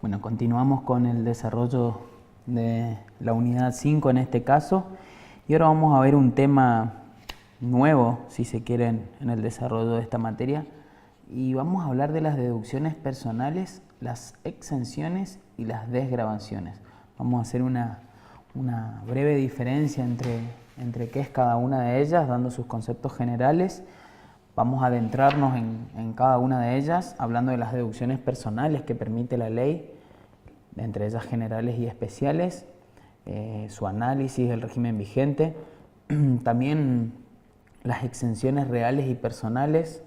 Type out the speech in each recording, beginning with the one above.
Bueno, continuamos con el desarrollo de la unidad 5 en este caso, y ahora vamos a ver un tema nuevo, si se quiere, en el desarrollo de esta materia, y vamos a hablar de las deducciones personales, las exenciones y las desgravaciones. Vamos a hacer una breve diferencia entre qué es cada una de ellas, dando sus conceptos generales. Vamos a adentrarnos en cada una de ellas, hablando de las deducciones personales que permite la ley, entre ellas generales y especiales, su análisis, el régimen vigente, también las exenciones reales y personales,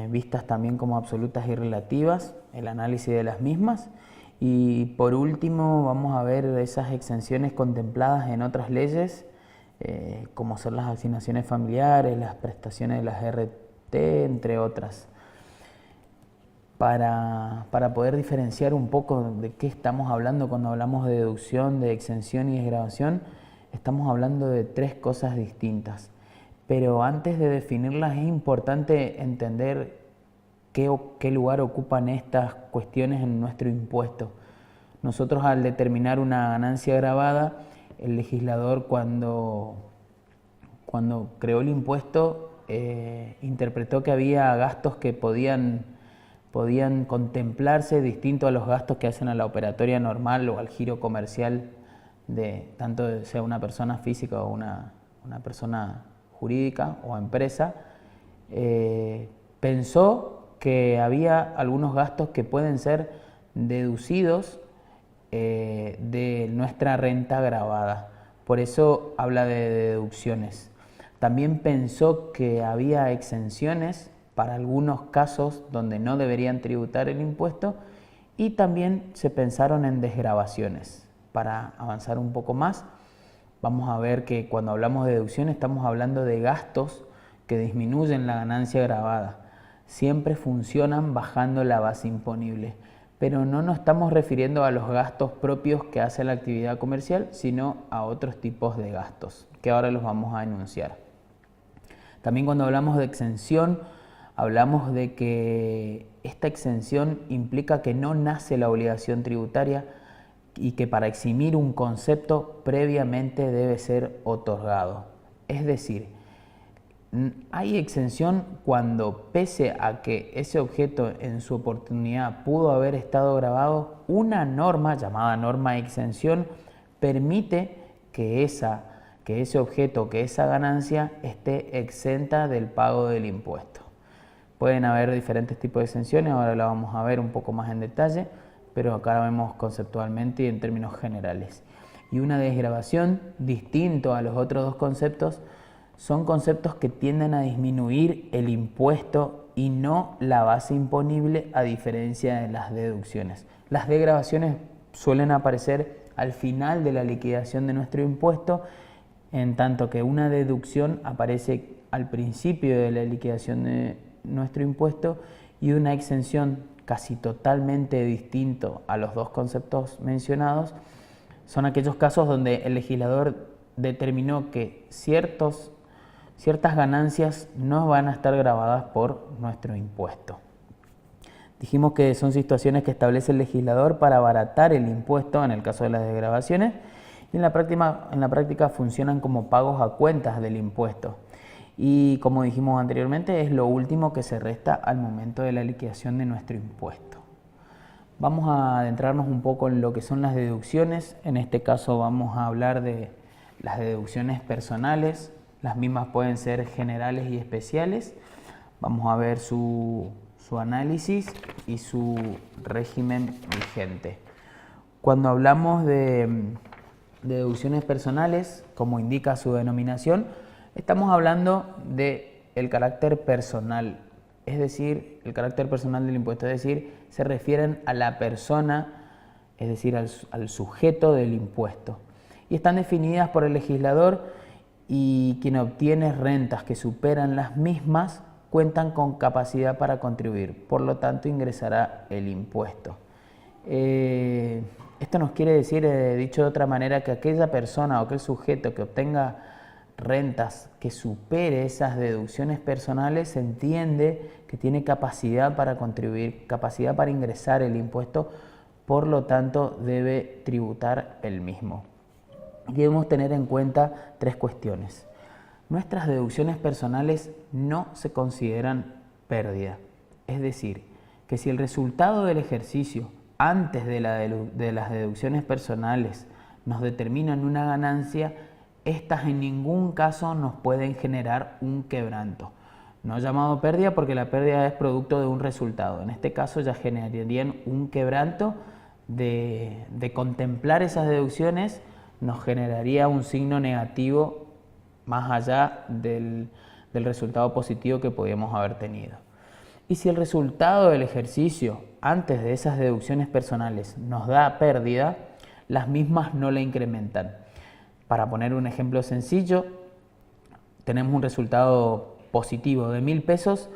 vistas también como absolutas y relativas, el análisis de las mismas, y por último vamos a ver esas exenciones contempladas en otras leyes, como son las asignaciones familiares, las prestaciones de las RT, entre otras. Para poder diferenciar un poco de qué estamos hablando cuando hablamos de deducción, de exención y desgravación, estamos hablando de tres cosas distintas. Pero antes de definirlas es importante entender qué lugar ocupan estas cuestiones en nuestro impuesto. Nosotros, al determinar una ganancia gravada, el legislador cuando creó el impuesto interpretó que había gastos que podían contemplarse distinto a los gastos que hacen a la operatoria normal o al giro comercial de tanto sea una persona física o una persona jurídica o empresa. Pensó que había algunos gastos que pueden ser deducidos de nuestra renta gravada. Por eso habla de deducciones. También pensó que había exenciones para algunos casos donde no deberían tributar el impuesto, y también se pensaron en desgravaciones. Para avanzar un poco más, vamos a ver que cuando hablamos de deducciones estamos hablando de gastos que disminuyen la ganancia gravada. Siempre funcionan bajando la base imponible, pero no nos estamos refiriendo a los gastos propios que hace la actividad comercial, sino a otros tipos de gastos, que ahora los vamos a enunciar. También cuando hablamos de exención, hablamos de que esta exención implica que no nace la obligación tributaria y que para eximir un concepto previamente debe ser otorgado. Es decir, hay exención cuando, pese a que ese objeto en su oportunidad pudo haber estado gravado, una norma llamada norma de exención permite que ese objeto, que esa ganancia esté exenta del pago del impuesto. Pueden haber diferentes tipos de exenciones, ahora la vamos a ver un poco más en detalle, pero acá la vemos conceptualmente y en términos generales. Y una desgravación, distinto a los otros dos conceptos, son conceptos que tienden a disminuir el impuesto y no la base imponible, a diferencia de las deducciones. Las desgravaciones suelen aparecer al final de la liquidación de nuestro impuesto, en tanto que una deducción aparece al principio de la liquidación de nuestro impuesto, y una exención casi totalmente distinto a los dos conceptos mencionados son aquellos casos donde el legislador determinó que ciertas ganancias no van a estar gravadas por nuestro impuesto. Dijimos que son situaciones que establece el legislador para abaratar el impuesto en el caso de las desgravaciones, y en la práctica funcionan como pagos a cuentas del impuesto. Y como dijimos anteriormente, es lo último que se resta al momento de la liquidación de nuestro impuesto. Vamos a adentrarnos un poco en lo que son las deducciones. En este caso vamos a hablar de las deducciones personales. Las mismas pueden ser generales y especiales. Vamos a ver su análisis y su régimen vigente. Cuando hablamos de deducciones personales, como indica su denominación, estamos hablando del carácter personal, es decir, el carácter personal del impuesto, es decir, se refieren a la persona, es decir, al sujeto del impuesto. Y están definidas por el legislador, y quien obtiene rentas que superan las mismas cuentan con capacidad para contribuir, por lo tanto ingresará el impuesto. Esto nos quiere decir, dicho de otra manera, que aquella persona o aquel sujeto que obtenga rentas que supere esas deducciones personales, se entiende que tiene capacidad para contribuir, capacidad para ingresar el impuesto, por lo tanto debe tributar el mismo. Debemos tener en cuenta 3 cuestiones. Nuestras deducciones personales no se consideran pérdida, es decir, que si el resultado del ejercicio antes de las deducciones personales nos determinan una ganancia, estas en ningún caso nos pueden generar un quebranto. No llamado pérdida porque la pérdida es producto de un resultado. En este caso ya generarían un quebranto de contemplar esas deducciones, nos generaría un signo negativo más allá del resultado positivo que podíamos haber tenido. Y si el resultado del ejercicio antes de esas deducciones personales nos da pérdida, las mismas no la incrementan. Para poner un ejemplo sencillo, tenemos un resultado positivo de 1.000 pesos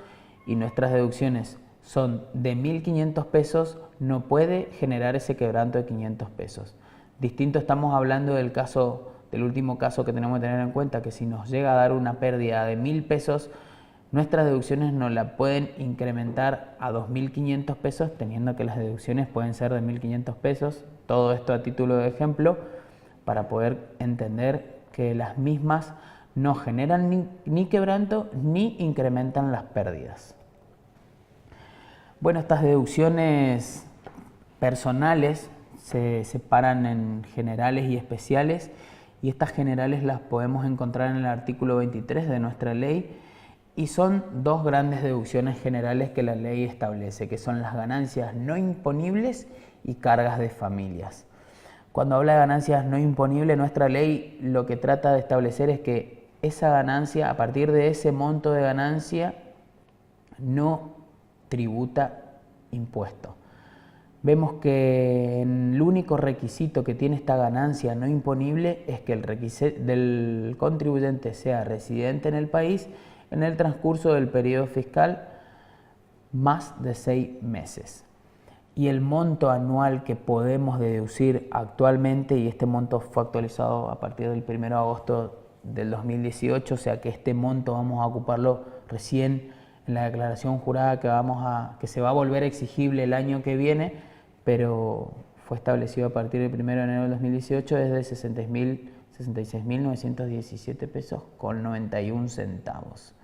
y nuestras deducciones son de 1.500 pesos, no puede generar ese quebranto de 500 pesos. Distinto estamos hablando del último caso que tenemos que tener en cuenta, que si nos llega a dar una pérdida de 1.000 pesos, nuestras deducciones nos la pueden incrementar a 2.500 pesos, teniendo que las deducciones pueden ser de 1.500 pesos. Todo esto a título de ejemplo, para poder entender que las mismas no generan ni quebranto ni incrementan las pérdidas. Bueno, estas deducciones personales se separan en generales y especiales, y estas generales las podemos encontrar en el artículo 23 de nuestra ley, y son 2 grandes deducciones generales que la ley establece, que son las ganancias no imponibles y cargas de familias. Cuando habla de ganancias no imponibles, nuestra ley lo que trata de establecer es que esa ganancia, a partir de ese monto de ganancia, no tributa impuesto. Vemos que el único requisito que tiene esta ganancia no imponible es que el contribuyente sea residente en el país en el transcurso del periodo fiscal más de 6 meses. Y el monto anual que podemos deducir actualmente, y este monto fue actualizado a partir del 1 de agosto del 2018, o sea que este monto vamos a ocuparlo recién en la declaración jurada que se va a volver exigible el año que viene, pero fue establecido a partir del 1 de enero del 2018, es de 66.917 pesos con 91 centavos.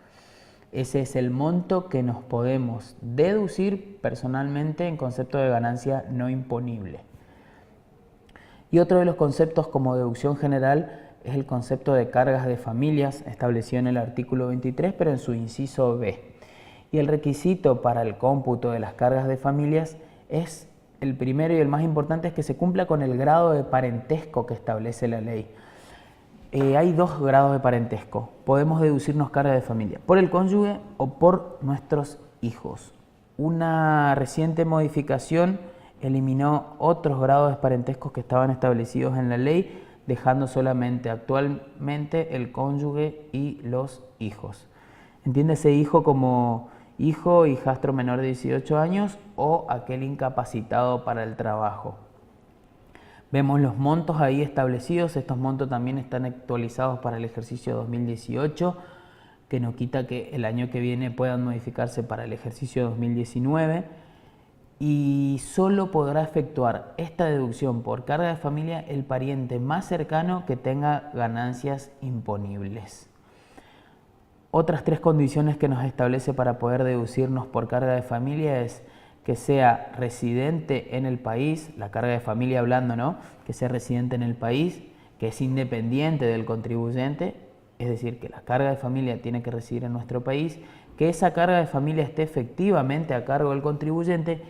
Ese es el monto que nos podemos deducir personalmente en concepto de ganancia no imponible. Y otro de los conceptos como deducción general es el concepto de cargas de familias, establecido en el artículo 23, pero en su inciso B. Y el requisito para el cómputo de las cargas de familias es el primero y el más importante, es que se cumpla con el grado de parentesco que establece la ley. Hay 2 grados de parentesco. Podemos deducirnos cargas de familia por el cónyuge o por nuestros hijos. Una reciente modificación eliminó otros grados de parentesco que estaban establecidos en la ley, dejando solamente actualmente el cónyuge y los hijos. Entiéndese hijo como hijo, hijastro menor de 18 años o aquel incapacitado para el trabajo. Vemos los montos ahí establecidos. Estos montos también están actualizados para el ejercicio 2018, que no quita que el año que viene puedan modificarse para el ejercicio 2019, y solo podrá efectuar esta deducción por carga de familia el pariente más cercano que tenga ganancias imponibles. Otras 3 condiciones que nos establece para poder deducirnos por carga de familia es que sea residente en el país, la carga de familia hablando, ¿no? Que sea residente en el país, que es independiente del contribuyente, es decir, que la carga de familia tiene que residir en nuestro país, que esa carga de familia esté efectivamente a cargo del contribuyente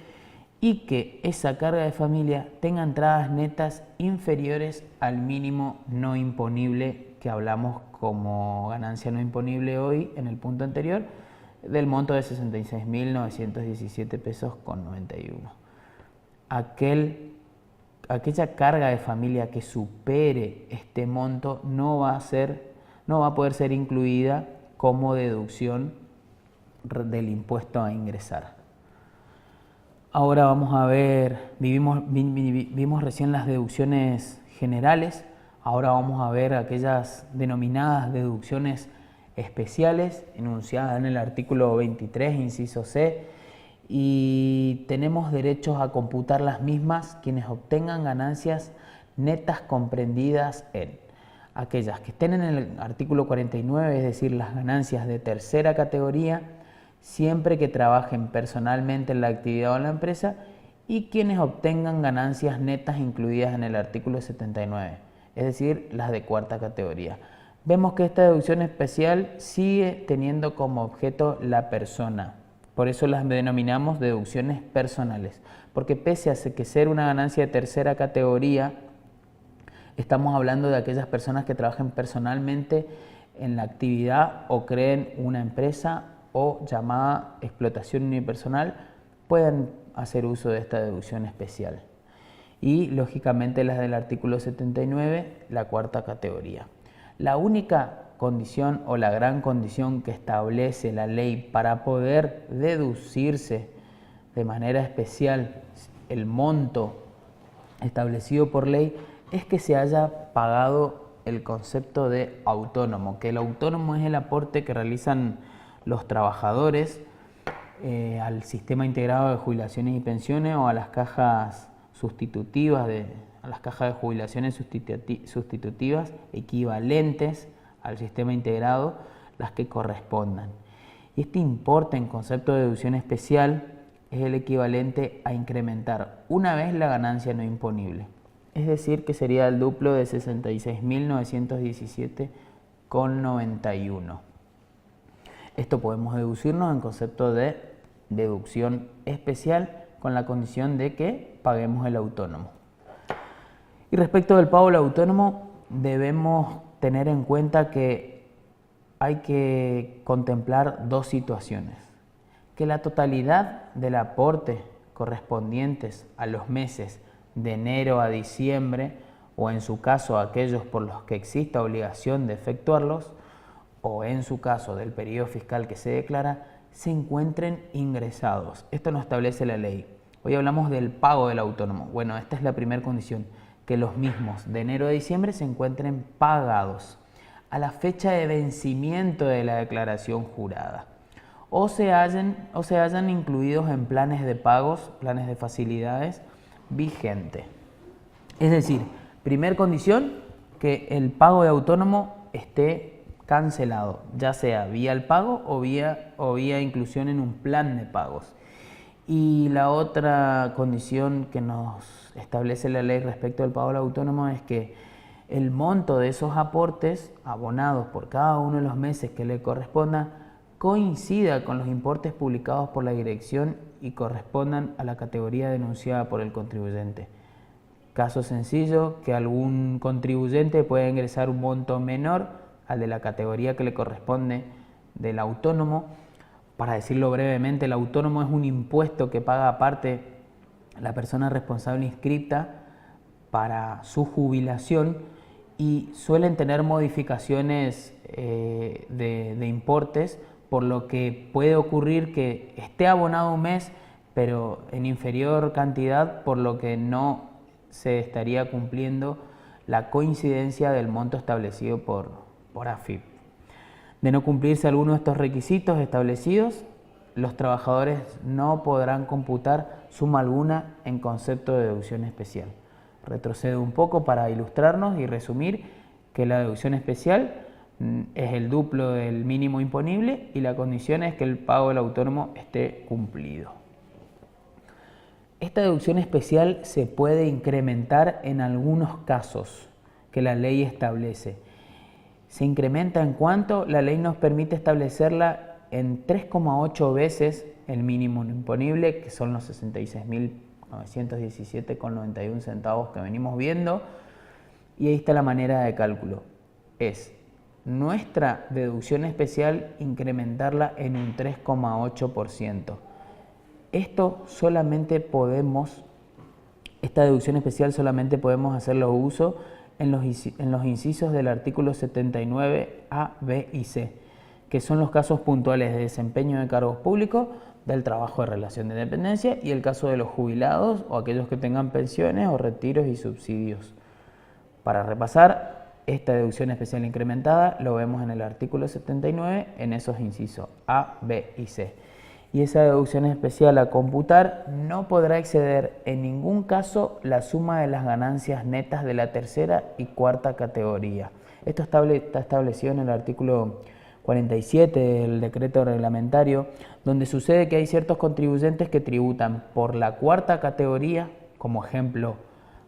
y que esa carga de familia tenga entradas netas inferiores al mínimo no imponible que hablamos como ganancia no imponible hoy en el punto anterior, del monto de 66.917 pesos con 91. Aquella carga de familia que supere este monto no va a poder ser incluida como deducción del impuesto a ingresar. Ahora vamos a ver, vimos recién las deducciones generales, ahora vamos a ver aquellas denominadas deducciones especiales enunciadas en el artículo 23, inciso C, y tenemos derechos a computar las mismas quienes obtengan ganancias netas comprendidas en aquellas que estén en el artículo 49, es decir, las ganancias de tercera categoría, siempre que trabajen personalmente en la actividad o en la empresa, y quienes obtengan ganancias netas incluidas en el artículo 79, es decir, las de cuarta categoría. Vemos que esta deducción especial sigue teniendo como objeto la persona. Por eso las denominamos deducciones personales, porque pese a que ser una ganancia de tercera categoría, estamos hablando de aquellas personas que trabajen personalmente en la actividad o creen una empresa o llamada explotación unipersonal, pueden hacer uso de esta deducción especial. Y lógicamente las del artículo 79, la cuarta categoría. La única condición o la gran condición que establece la ley para poder deducirse de manera especial el monto establecido por ley es que se haya pagado el concepto de autónomo, que el autónomo es el aporte que realizan los trabajadores al sistema integrado de jubilaciones y pensiones o a las cajas sustitutivas, a las cajas de jubilaciones sustitutivas equivalentes al sistema integrado, las que correspondan. Y este importe en concepto de deducción especial es el equivalente a incrementar una vez la ganancia no imponible. Es decir, que sería el duplo de 66.917,91. Esto podemos deducirnos en concepto de deducción especial con la condición de que paguemos el autónomo. Y respecto del pago del autónomo, debemos tener en cuenta que hay que contemplar dos situaciones. Que la totalidad del aporte correspondientes a los meses de enero a diciembre, o en su caso aquellos por los que exista obligación de efectuarlos, o en su caso del periodo fiscal que se declara, se encuentren ingresados. Esto no establece la ley. Hoy hablamos del pago del autónomo. Bueno, esta es la primera condición, que los mismos de enero a diciembre se encuentren pagados a la fecha de vencimiento de la declaración jurada, o se hayan incluidos en planes de pagos, planes de facilidades vigente. Es decir, primer condición, que el pago de autónomo esté cancelado, ya sea vía el pago o vía inclusión en un plan de pagos. Y la otra condición que nos establece la ley respecto al pago del autónomo es que el monto de esos aportes abonados por cada uno de los meses que le corresponda coincida con los importes publicados por la dirección y correspondan a la categoría denunciada por el contribuyente. Caso sencillo, que algún contribuyente pueda ingresar un monto menor al de la categoría que le corresponde del autónomo. Para decirlo brevemente, el autónomo es un impuesto que paga aparte la persona responsable inscrita para su jubilación y suelen tener modificaciones de importes, por lo que puede ocurrir que esté abonado un mes, pero en inferior cantidad, por lo que no se estaría cumpliendo la coincidencia del monto establecido por AFIP. De no cumplirse alguno de estos requisitos establecidos, los trabajadores no podrán computar suma alguna en concepto de deducción especial. Retrocedo un poco para ilustrarnos y resumir que la deducción especial es el duplo del mínimo imponible y la condición es que el pago del autónomo esté cumplido. Esta deducción especial se puede incrementar en algunos casos que la ley establece. Se incrementa en cuanto la ley nos permite establecerla en 3,8 veces el mínimo imponible, que son los 66.917,91 centavos que venimos viendo, y ahí está la manera de cálculo. Es nuestra deducción especial incrementarla en un 3,8%. Esta deducción especial solamente podemos hacerlo uso en los incisos del artículo 79 A, B y C, que son los casos puntuales de desempeño de cargos públicos, del trabajo de relación de dependencia y el caso de los jubilados o aquellos que tengan pensiones o retiros y subsidios. Para repasar, esta deducción especial incrementada lo vemos en el artículo 79 en esos incisos A, B y C. y esa deducción especial a computar no podrá exceder en ningún caso la suma de las ganancias netas de la tercera y cuarta categoría. Esto está establecido en el artículo 47 del decreto reglamentario, donde sucede que hay ciertos contribuyentes que tributan por la cuarta categoría, como ejemplo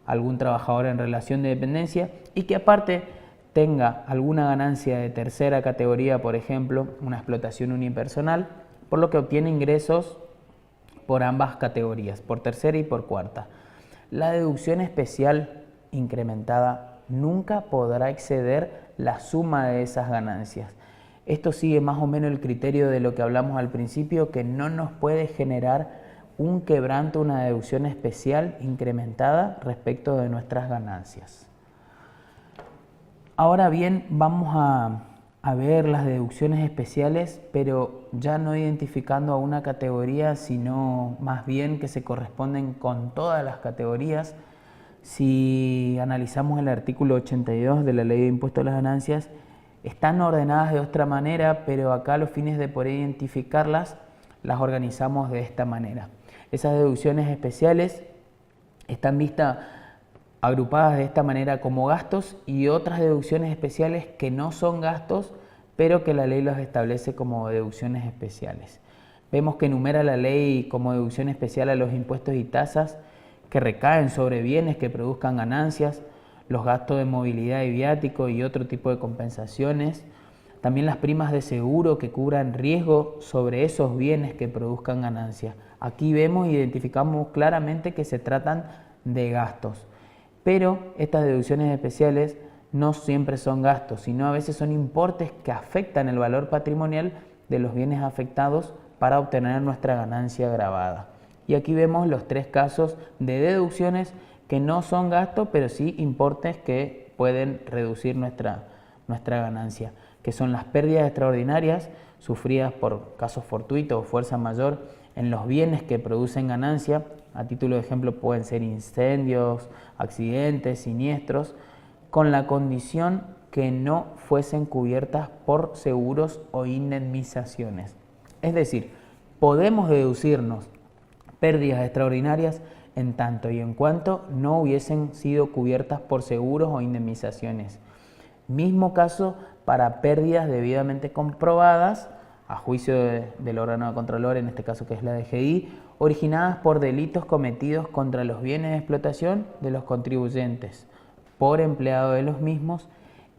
algún trabajador en relación de dependencia, y que aparte tenga alguna ganancia de tercera categoría, por ejemplo, una explotación unipersonal, por lo que obtiene ingresos por ambas categorías, por tercera y por cuarta. La deducción especial incrementada nunca podrá exceder la suma de esas ganancias. Esto sigue más o menos el criterio de lo que hablamos al principio, que no nos puede generar un quebranto, una deducción especial incrementada respecto de nuestras ganancias. Ahora bien, vamos a ver las deducciones especiales, pero ya no identificando a una categoría, sino más bien que se corresponden con todas las categorías. Si analizamos el artículo 82 de la Ley de Impuesto a las Ganancias, están ordenadas de otra manera, pero acá a los fines de poder identificarlas, las organizamos de esta manera. Esas deducciones especiales están vistas agrupadas de esta manera como gastos, y otras deducciones especiales que no son gastos, pero que la ley los establece como deducciones especiales. Vemos que enumera la ley como deducción especial a los impuestos y tasas que recaen sobre bienes que produzcan ganancias, los gastos de movilidad y viático y otro tipo de compensaciones, también las primas de seguro que cubran riesgo sobre esos bienes que produzcan ganancias. Aquí vemos e identificamos claramente que se tratan de gastos. Pero estas deducciones especiales no siempre son gastos, sino a veces son importes que afectan el valor patrimonial de los bienes afectados para obtener nuestra ganancia gravada. Y aquí vemos los tres casos de deducciones que no son gastos, pero sí importes que pueden reducir nuestra ganancia, que son las pérdidas extraordinarias sufridas por casos fortuitos o fuerza mayor en los bienes que producen ganancia. A título de ejemplo pueden ser incendios, accidentes, siniestros, con la condición que no fuesen cubiertas por seguros o indemnizaciones. Es decir, podemos deducirnos pérdidas extraordinarias en tanto y en cuanto no hubiesen sido cubiertas por seguros o indemnizaciones. Mismo caso para pérdidas debidamente comprobadas, a juicio del órgano de contralor, en este caso que es la DGI, originadas por delitos cometidos contra los bienes de explotación de los contribuyentes por empleado de los mismos,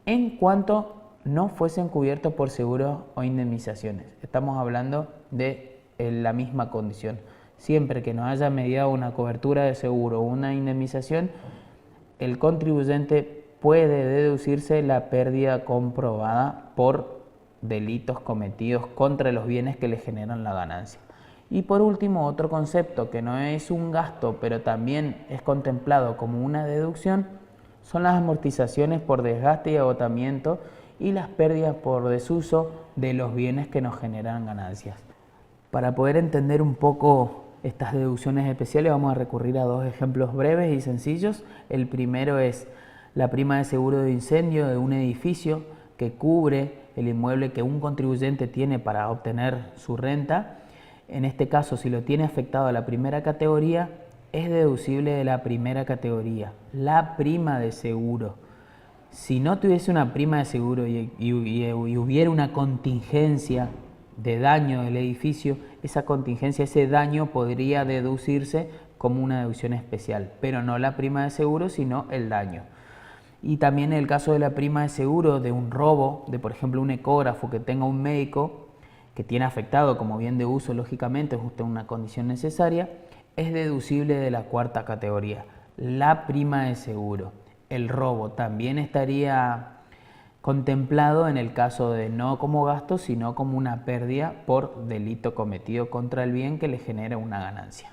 en cuanto no fuesen cubiertos por seguros o indemnizaciones. Estamos hablando de la misma condición. Siempre que no haya mediado una cobertura de seguro o una indemnización, el contribuyente puede deducirse la pérdida comprobada por delitos cometidos contra los bienes que le generan la ganancia. Y por último, otro concepto que no es un gasto, pero también es contemplado como una deducción, son las amortizaciones por desgaste y agotamiento y las pérdidas por desuso de los bienes que nos generan ganancias. Para poder entender un poco estas deducciones especiales vamos a recurrir a dos ejemplos breves y sencillos. El primero es la prima de seguro de incendio de un edificio que cubre el inmueble que un contribuyente tiene para obtener su renta. En este caso, si lo tiene afectado a la primera categoría, es deducible de la primera categoría, la prima de seguro. Si no tuviese una prima de seguro y hubiera una contingencia de daño del edificio, esa contingencia, ese daño podría deducirse como una deducción especial, pero no la prima de seguro, sino el daño. Y también en el caso de la prima de seguro de un robo, de por ejemplo un ecógrafo que tenga un médico que tiene afectado como bien de uso, lógicamente, justo en una condición necesaria, es deducible de la cuarta categoría, la prima de seguro. El robo también estaría contemplado en el caso de no como gasto, sino como una pérdida por delito cometido contra el bien que le genera una ganancia.